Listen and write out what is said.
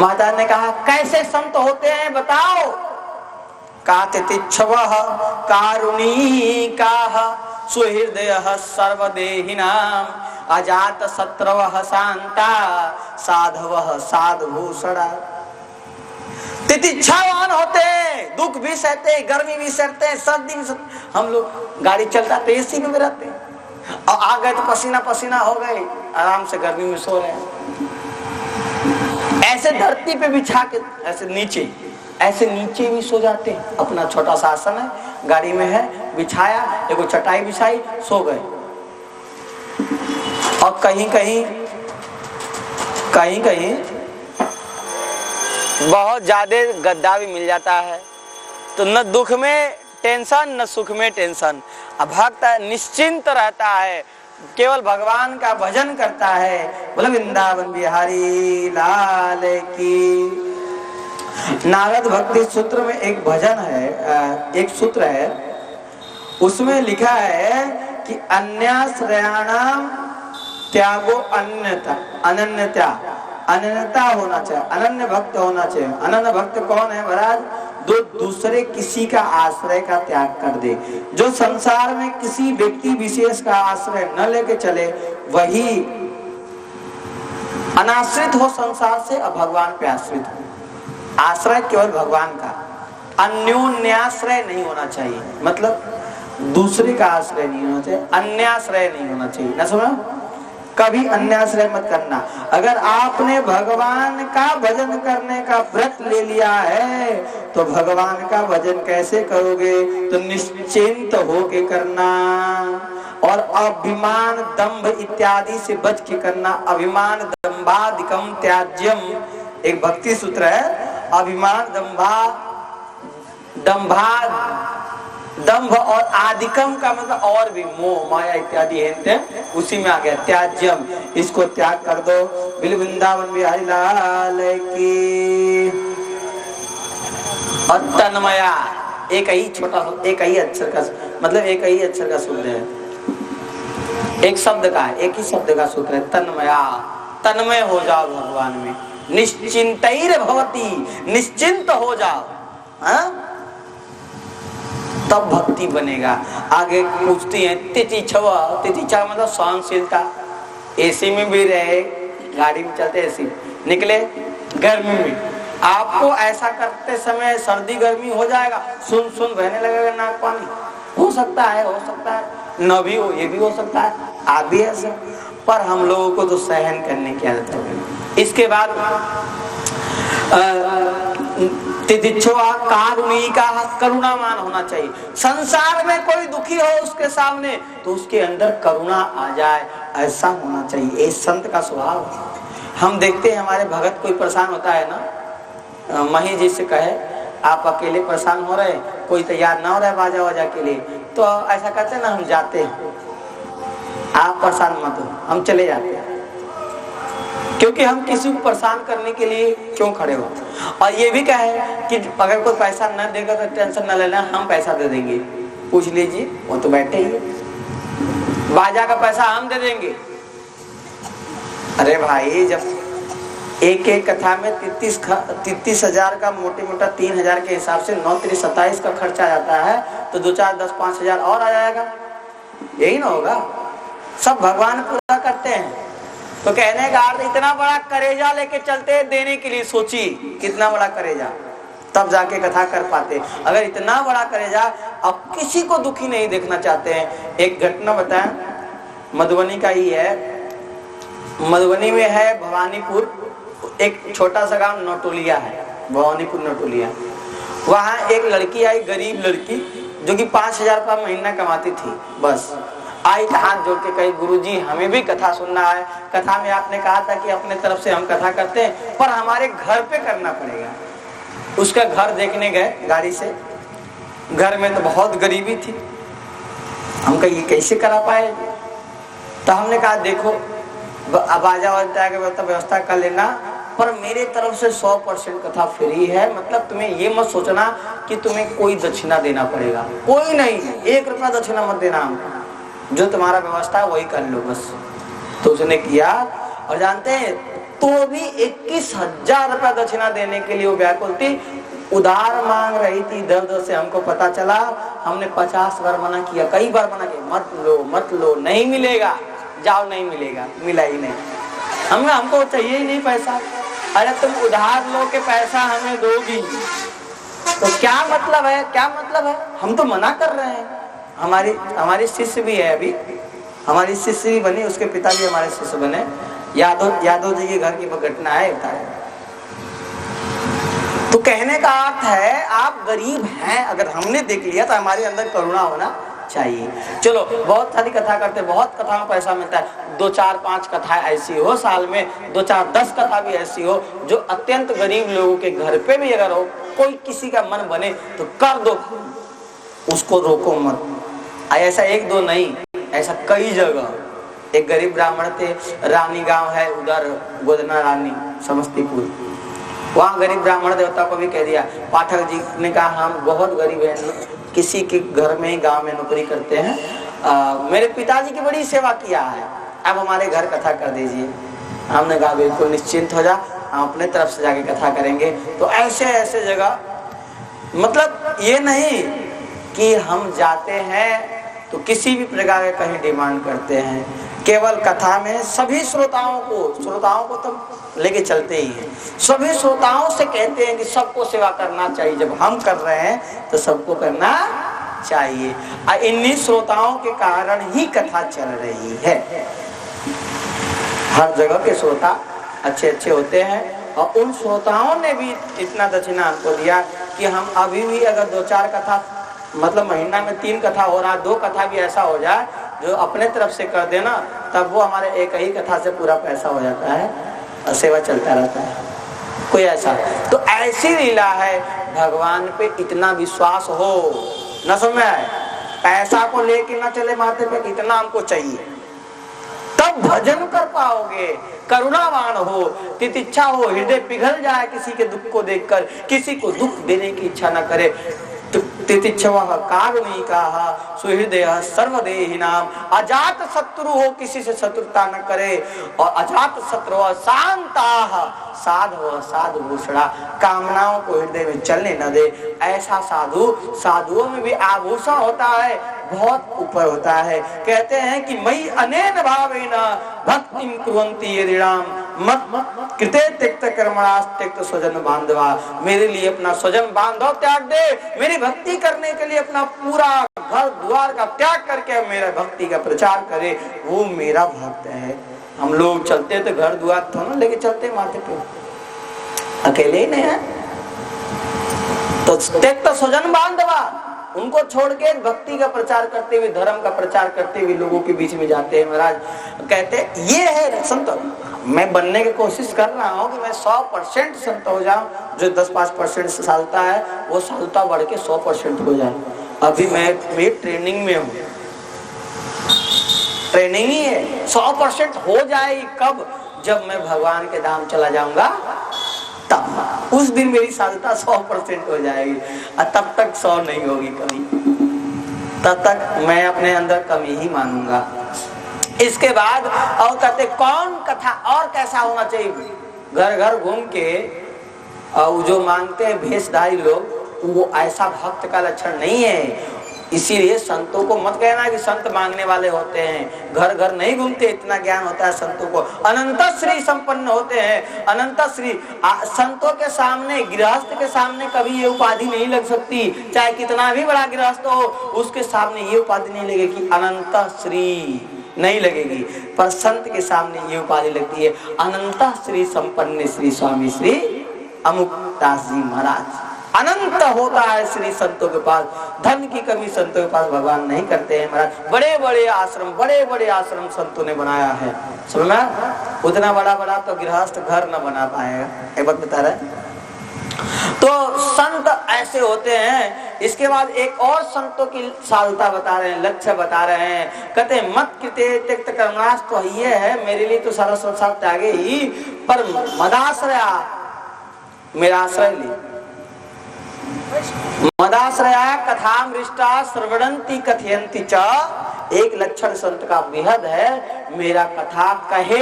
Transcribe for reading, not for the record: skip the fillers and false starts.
माता ने कहा कैसे संत होते हैं बताओ। कहा तितिक्षवः कारुणिकाः सुहृदयः सर्वदेहिनां अजात शत्रवः शांता साधवः साधुभूषणा। तितिक्षावान होते, दुख भी सहते, गर्मी भी सहते हैं, सर्दी भी सहते। हम लोग गाड़ी चलता तो एसी में रहते हैं, और आ गए तो पसीना पसीना हो गए, आराम से गर्मी में सो रहे हैं। ऐसे धरती पे बिछा के ऐसे नीचे भी सो जाते हैं। अपना छोटा सा आसन है, गाड़ी में है, बिछाया, एगो चटाई बिछाई, सो गए। और कहीं कहीं बहुत ज्यादा गद्दा भी मिल जाता है, तो न दुख में टेंशन न सुख में टेंशन। भक्त निश्चिंत रहता है, केवल भगवान का भजन करता है। बोले वृंदावन बिहारी लाल की। नारद भक्ति सूत्र में एक भजन है, एक सूत्र है, उसमें लिखा है कि अन्याश्रयाणाम त्यागो अनन्यता होना चाहिए, अनन्य भक्त होना चाहिए। अनन्य भक्त कौन है महाराज? दूसरे किसी का आश्रय का त्याग कर दे। जो संसार में किसी व्यक्ति विशेष का आश्रय न लेके चले, वही अनाश्रित हो संसार से और भगवान पे आश्रित हो। आश्रय केवल भगवान का, अन्योन्याश्रय नहीं होना चाहिए। मतलब दूसरे का आश्रय नहीं होना चाहिए, अन्याश्रय नहीं होना चाहिए। ना सुनो, कभी अन्याश्रय मत करना। अगर आपने भगवान का भजन करने का व्रत ले लिया है, तो भगवान का भजन कैसे करोगे? तो निश्चिंत होके करना, और अभिमान दंभ इत्यादि से बच के करना। अभिमान दंभादिकम त्याज्यम, एक भक्ति सूत्र है। अभिमान दंभ और आदिकम का मतलब और भी, मोह माया इत्यादि है, उसी में आ गया त्याज्यम। इसको त्याग कर दो। बिल वृंदावन बिहारी लाल की। और तन्मया एक ही छोटा, एक ही अक्षर का, मतलब एक ही अक्षर का सूत्र है, एक शब्द का, एक ही शब्द का सूत्र है तन्मया। तन्मय हो जाओ भगवान में। निश्चिंतैर भवती, निश्चिंत हो जाओ, तब भक्ति बनेगा। आगे पूछती है तितिक्षव, तितिक्षव मतलब सहनशीलता। एसी में भी रहे, गाड़ी में चलते एसी, निकले गर्मी में, आपको ऐसा करते समय सर्दी गर्मी हो जाएगा, सुन बहने लगेगा नाक पानी। हो सकता है न भी हो, ये भी हो सकता है, आप भी ऐसे। पर हम लोगों को तो सहन करने की आदत है। इसके बाद तितिक्षवा कारुणिका, करुणामान होना चाहिए। संसार में कोई दुखी हो उसके सामने, तो उसके अंदर करुणा आ जाए, ऐसा होना चाहिए। ये संत का स्वभाव है। हम देखते हैं हमारे भगत कोई परेशान होता है ना, मही जी से कहे आप अकेले परेशान हो रहे, कोई तैयार ना हो रहा है बाजा वाजा के लिए, तो ऐसा कहते हैं ना, हम जाते हैं, आप परेशान मत हो, हम चले जाते हैं। क्योंकि हम किसी को परेशान करने के लिए क्यों खड़े हो। और ये भी कहे कि अगर कोई पैसा न देगा तो टेंशन न लेना, हम पैसा दे देंगे, पूछ लीजिए, वो तो बैठे ही है, बाजा का पैसा हम दे देंगे। अरे भाई, जब एक कथा में 33,000 का मोटे मोटा 3,000 के हिसाब से 9-3-27 का खर्चा जाता है, तो 2-4-10-5,000 और आ जाएगा, यही ना होगा। सब भगवान पूरा करते हैं। तो कहने का अर्थ, इतना बड़ा करेजा लेके चलते हैं देने के लिए, सोचिए कितना बड़ा करेजा, तब जाके कथा कर पाते। अगर इतना बड़ा करेजा, अब किसी को दुखी नहीं देखना चाहते हैं। एक घटना बताएं, मधुबनी का ही है। मधुबनी में है भवानीपुर, एक छोटा सा गांव नटोलिया है, भवानीपुर नटोलिया। वहां एक लड़की आई, गरीब लड़की, जो कि 5,000 रुपया महीना कमाती थी। बस आई, हाथ जोड़ के कही, गुरुजी हमें भी कथा सुनना है। कथा में आपने कहा था कि अपने तरफ से हम कथा करते हैं, पर हमारे घर पे करना पड़ेगा। उसका घर देखने गए गाड़ी से, घर में तो बहुत गरीबी थी। हम कहे ये कैसे करा पाए? तो हमने कहा देखो, बाजा वाजा की व्यवस्था कर लेना, पर मेरे तरफ से 100% कथा फ्री है। मतलब तुम्हें ये मत सोचना कि तुम्हें कोई दक्षिणा देना पड़ेगा, कोई नहीं, 1 रुपया दक्षिणा मत देना, हमको जो तुम्हारा व्यवस्था है वही कर लो बस। तो उसने किया, और जानते हैं तो भी 21,000 रुपया दक्षिणा देने के लिए वो व्याकुल थी, उधार मांग रही थी। दर्द से हमको पता चला, हमने 50 बार मना किया, कई बार मना किया, मत लो मत लो, नहीं मिलेगा, जाओ नहीं मिलेगा, मिला ही नहीं। हमको चाहिए ही नहीं पैसा। अरे तुम उधार लो के पैसा हमें दोगी तो क्या मतलब है, क्या मतलब है? हम तो मना कर रहे हैं। हमारी शिष्य भी है, अभी हमारी शिष्य भी बनी, उसके पिता भी हमारे शिष्य बने। यादव जी के घर की घटना है, बताए। तो कहने का अर्थ है आप गरीब हैं, अगर हमने देख लिया तो हमारे अंदर करुणा होना चाहिए। चलो, बहुत सारी कथा करते, बहुत कथा में पैसा मिलता है। 2, 4, 5 कथाएं ऐसी हो साल में, 2, 4, 10 कथा भी ऐसी हो जो अत्यंत गरीब लोगों के घर पे भी अगर हो, कोई किसी का मन बने तो कर दो, उसको रोको मत। ऐसा 1-2 नहीं, ऐसा कई जगह। एक गरीब ब्राह्मण थे, रानी गांव है उधर, गोदना रानी, समस्तीपुर। वहाँ गरीब ब्राह्मण देवता को भी कह दिया। पाठक जी ने कहा हम बहुत गरीब हैं, किसी के घर में ही गांव में नौकरी करते हैं, मेरे पिताजी की बड़ी सेवा किया है, अब हमारे घर कथा कर दीजिए। हमने कहा बिल्कुल निश्चिंत हो जा, हम अपने तरफ से जाके कथा करेंगे। तो ऐसे ऐसे जगह, मतलब ये नहीं कि हम जाते हैं तो किसी भी प्रकार के कहीं डिमांड करते हैं, केवल कथा में सभी श्रोताओं को तो लेके चलते ही हैं। सभी श्रोताओं से कहते हैं कि सबको सेवा करना चाहिए, जब हम कर रहे हैं तो सबको करना चाहिए। इन्हीं श्रोताओं के कारण ही कथा चल रही है। हर जगह के श्रोता अच्छे अच्छे होते हैं, और उन श्रोताओं ने भी इतना दक्षिणा हमको दिया कि हम अभी भी अगर 2-4 कथा, मतलब महीना में 3 कथा हो रहा, 2 कथा भी ऐसा हो जाए जो अपने तरफ से कर देना, तब वो हमारे एक ही कथा से पूरा पैसा हो जाता है और सेवा चलता रहता है। कोई ऐसा, तो ऐसी लीला है। भगवान पे इतना विश्वास हो, न समझ आए, पैसा को लेके ना चले माथे पे, इतना हमको चाहिए, तब भजन कर पाओगे। करुणावान हो, तितिच्छा हो, हृदय पिघल जाए किसी के दुख को देखकर, किसी को दुख देने की इच्छा न करे। तितिच्छवः कारुणिकाः सुहृदयः सर्वदेहिनां। अजात शत्रु हो, किसी से शत्रुता न करे, और अजात शत्रु शांताः साधवः साधुभूषणा, कामनाओं को हृदय में चलने न दे। ऐसा साधु, साधुओं में भी आभूषण होता है, बहुत ऊपर होता है। कहते हैं कि मयि अनेन भावेन भक्तिं कुर्वन्ति ये ऋणाम मत कृते त्यक्त कर्मणास त्यक्त स्वजन बांधवा। मेरे लिए अपना स्वजन बांधव त्याग दे, मेरी भक्ति करने के लिए अपना पूरा घर द्वार का त्याग करके मेरा भक्ति का प्रचार करे, वो मेरा भक्त है। हम लोग चलते तो घर द्वार थोड़ा लेके चलते माथे पे, अकेले ही नहीं है। तो त्यक्त स्वजन बांधवा, उनको छोड़ के भक्ति का प्रचार करते हुए, धर्म का प्रचार करते हुए लोगों के बीच में जाते हैं। महाराज कहते ये है संत। मैं बनने की कोशिश कर रहा हूँ कि मैं 100% संत हो जाऊं। जो 10-5% सालता है वो सालता बढ़ के 100% हो जाए। अभी मैं ट्रेनिंग में हूँ, ट्रेनिंग ही है। 100% हो जाएगी कब? जब मैं भगवान के धाम चला जाऊंगा, तब उस दिन मेरी साधुता 100% हो जाएगी, और तब तक 100 नहीं होगी कभी। तब तक मैं अपने अंदर कमी ही मानूंगा। इसके बाद और कहते कौन कथा और कैसा होना चाहिए? घर घर घूम के और जो मांगते हैं भेषधारी लोग, वो ऐसा भक्त का लक्षण नहीं है। इसीलिए संतों को मत कहना कि संत मांगने वाले होते हैं। घर घर नहीं घूमते, इतना ज्ञान होता है संतों को। अनंत श्री संपन्न होते हैं। अनंत श्री संतों के सामने, गृहस्थ के सामने कभी ये उपाधि नहीं लग सकती। चाहे कितना भी बड़ा गृहस्थ हो, उसके सामने ये उपाधि नहीं लगेगी, अनंत श्री नहीं लगेगी। पर संत के सामने ये उपाधि लगती है, अनंत श्री संपन्न श्री स्वामी श्री अमुक दास जी महाराज। अनंत होता है श्री संतों के पास। धन की कमी संतों के पास भगवान नहीं करते हैं महाराज। बड़े बड़े आश्रम संतों ने बनाया है, समझ में? उतना बड़ा तो गृहस्थ घर न बना पाएगा। एक बात बता रहे, तो संत ऐसे होते हैं। इसके बाद एक और संतों की साधुता बता रहे हैं, लक्ष्य बता रहे हैं। कहते हैं मत कृते त्यक्त कर्मणास, तो ये है मेरे लिए तो सारा संसार त्यागे ही, पर मदाश्रया, मेरा आश्रय ले। मदाश्रया कथामृष्टा श्रवणंती कथयंती च। एक लक्षण संत का बेहद है, मेरा कथा कहे